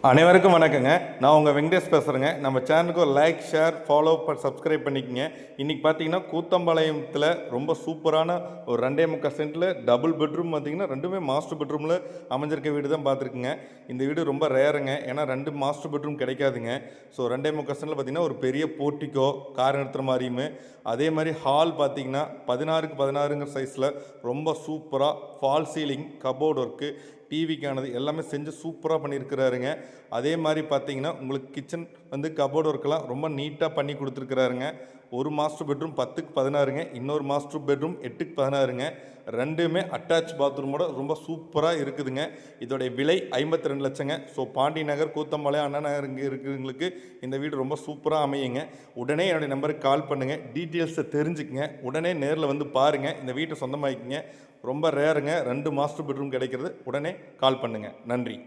அனைவருக்கும் வணக்கங்க. நான் உங்கள் வெங்கடேஷ் பேசுகிறேங்க. நம்ம சேனலுக்கு ஒரு லைக், ஷேர், ஃபாலோ சப்ஸ்கிரைப் பண்ணிக்கங்க. இன்றைக்கி பார்த்தீங்கன்னா கூத்தம்பாளையத்தில் ரொம்ப சூப்பரான ஒரு 2.25 சென்ட்டில் டபுள் பெட்ரூம் பார்த்தீங்கன்னா 2மே மாஸ்டர் பெட்ரூமில் அமைஞ்சிருக்க வீடு தான் பார்த்துருக்குங்க. இந்த வீடு ரொம்ப ரேருங்க, ஏன்னா 2 மாஸ்டர் பெட்ரூம் கிடைக்காதுங்க. ஸோ 2.25 சென்ட்டில் பார்த்தீங்கன்னா ஒரு பெரிய போர்ட்டிக்கோ, கார் நிறுத்துகிற மாதிரியுமே, அதே மாதிரி ஹால் பார்த்தீங்கன்னா 16க்கு 16ங்கிற சைஸில் ரொம்ப சூப்பராக ஃபால் சீலிங், கபோர்டு ஒர்க்கு, டிவிக்கானது எல்லாமே செஞ்சு சூப்பராக பண்ணியிருக்கிறாருங்க. அதே மாதிரி பார்த்தீங்கன்னா உங்களுக்கு கிச்சன் வந்து கபோர்டு ஒர்க்கெல்லாம் ரொம்ப நீட்டாக பண்ணி கொடுத்துருக்குறாருங்க. ஒரு மாஸ்டர் பெட்ரூம் 10க்கு 16ங்க, இன்னொரு மாஸ்டர் பெட்ரூம் 8க்கு 16ங்க. ரெண்டுமே அட்டாச் பாத்ரூமோட ரொம்ப சூப்பராக இருக்குதுங்க. இதோடைய விலை 52 லட்சங்க. ஸோ பாண்டி நகர், கூத்தம்பாளையம், அண்ணா நகர் இங்கே இருக்கிறவங்களுக்கு இந்த வீடு ரொம்ப சூப்பராக அமையுங்க. உடனே என்னுடைய நம்பருக்கு கால் பண்ணுங்கள், டீட்டெயில்ஸை தெரிஞ்சுக்குங்க. உடனே நேரில் வந்து பாருங்கள், இந்த வீட்டை சொந்தமாக்கிங்க. ரொம்ப ரேருங்க 2 மாஸ்டர் பெட்ரூம் கிடைக்கிறது. உடனே கால் பண்ணுங்கள். நன்றி.